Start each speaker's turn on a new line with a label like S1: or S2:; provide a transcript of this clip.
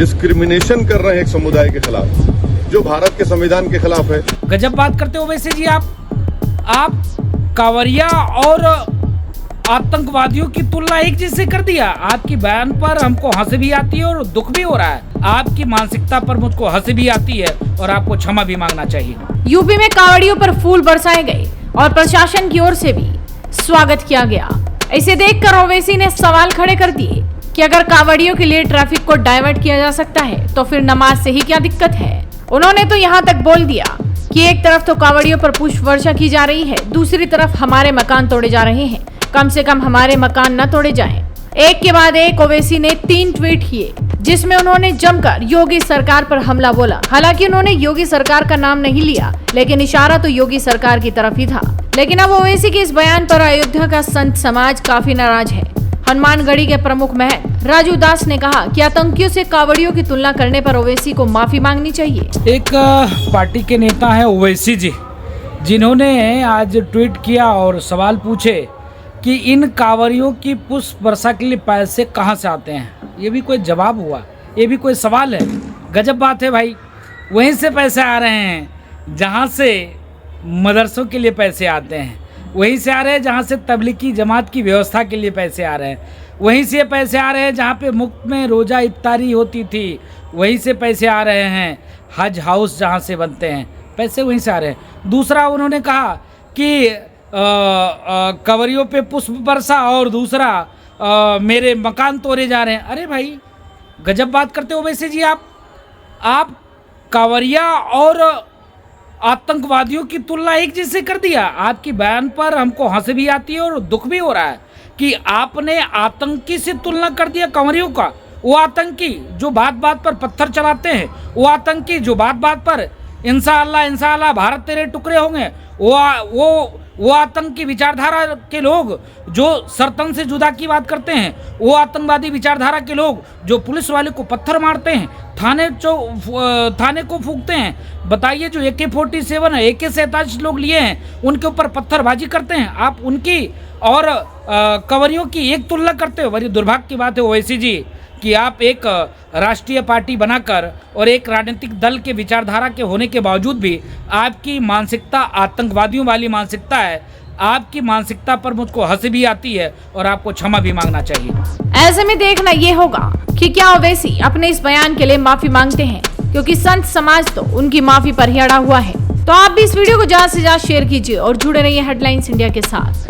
S1: Discrimination कर रहे हैं एक समुदाय के खिलाफ, जो भारत के संविधान के खिलाफ है।
S2: गजब बात करते हो वैसे जी आप कांवरिया और आतंकवादियों की तुलना एक जैसे कर दिया। आपकी बयान पर हमको हंसी भी आती है और दुख भी हो रहा है। आपकी मानसिकता पर मुझको हंसी भी आती है और आपको क्षमा भी मांगना चाहिए।
S3: यूपी में कांवड़ियों पर फूल बरसाए गए और प्रशासन की ओर से भी स्वागत किया गया। इसे देखकर ओवैसी ने सवाल खड़े कर दिए कि अगर कांवड़ियों के लिए ट्रैफिक को डाइवर्ट किया जा सकता है तो फिर नमाज से ही क्या दिक्कत है। उन्होंने तो यहाँ तक बोल दिया कि एक तरफ तो कांवड़ियों पर पुष्प वर्षा की जा रही है, दूसरी तरफ हमारे मकान तोड़े जा रहे हैं। कम से कम हमारे मकान न तोड़े जाएं। एक के बाद एक ओवैसी ने 3 ट्वीट किए जिसमें उन्होंने जमकर योगी सरकार पर हमला बोला। हालांकि उन्होंने योगी सरकार का नाम नहीं लिया, लेकिन इशारा तो योगी सरकार की तरफ ही था। लेकिन अब ओवैसी के इस बयान पर अयोध्या का संत समाज काफी नाराज है। हनुमानगढ़ी के प्रमुख महंत राजू दास ने कहा कि आतंकियों से कांवड़ियों की तुलना करने पर ओवैसी को माफी मांगनी चाहिए।
S2: एक पार्टी के नेता है ओवैसी जी, जिन्होंने आज ट्वीट किया और सवाल पूछे कि इन कांवड़ियों की पुष्प वर्षा के लिए पैसे कहाँ से आते हैं। ये भी कोई जवाब हुआ? ये भी कोई सवाल है? गजब बात है भाई। वहीं से पैसे आ रहे हैं जहाँ से मदरसों के लिए पैसे आते हैं, वहीं से आ रहे हैं जहाँ से तबलीगी जमात की व्यवस्था के लिए पैसे आ रहे हैं, वहीं से पैसे आ रहे हैं जहाँ पे मुफ्त में रोज़ा इफ्तारी होती थी, वहीं से पैसे आ रहे हैं। हज हाउस जहाँ से बनते हैं पैसे वहीं से आ रहे हैं। दूसरा उन्होंने कहा कि कांवड़ियों पे पुष्प वर्षा और दूसरा मेरे मकान तोड़े जा रहे हैं। अरे भाई गजब बात करते हो वैसे जी आप कांवड़िया और आतंकवादियों की तुलना एक जैसे कर दिया। आपकी बयान पर हमको हंसी भी आती है और दुख भी हो रहा है कि आपने आतंकी से तुलना कर दिया कांवड़ियों का। वो आतंकी जो बात बात पर पत्थर चलाते हैं, वो आतंकी जो बात बात पर इंशाअल्लाह भारत तेरे टुकड़े होंगे, वो आतंकी विचारधारा के लोग जो सरतन से जुदा की बात करते हैं, वो आतंकवादी विचारधारा के लोग जो पुलिस वाले को पत्थर मारते हैं, थाने को फूंकते हैं। बताइए जो AK-47 है, AK-47 लोग लिए हैं, उनके ऊपर पत्थरबाजी करते हैं। आप उनकी और कांवड़ियों की एक तुलना करते हो। बड़ी दुर्भाग्य की बात है ओवैसी जी कि आप एक राष्ट्रीय पार्टी बनाकर और एक राजनीतिक दल के विचारधारा के होने के बावजूद भी आपकी मानसिकता आतंकवादियों वाली मानसिकता है। आपकी मानसिकता पर मुझको हंसी भी आती है और आपको क्षमा भी मांगना चाहिए।
S3: ऐसे में देखना ये होगा कि क्या ओवैसी अपने इस बयान के लिए माफी मांगते हैं, क्योंकि संत समाज तो उनकी माफी पर ही अड़ा हुआ है। तो आप भी इस वीडियो को ज्यादा से ज्यादा शेयर कीजिए और जुड़े रहिए हेडलाइंस इंडिया के साथ।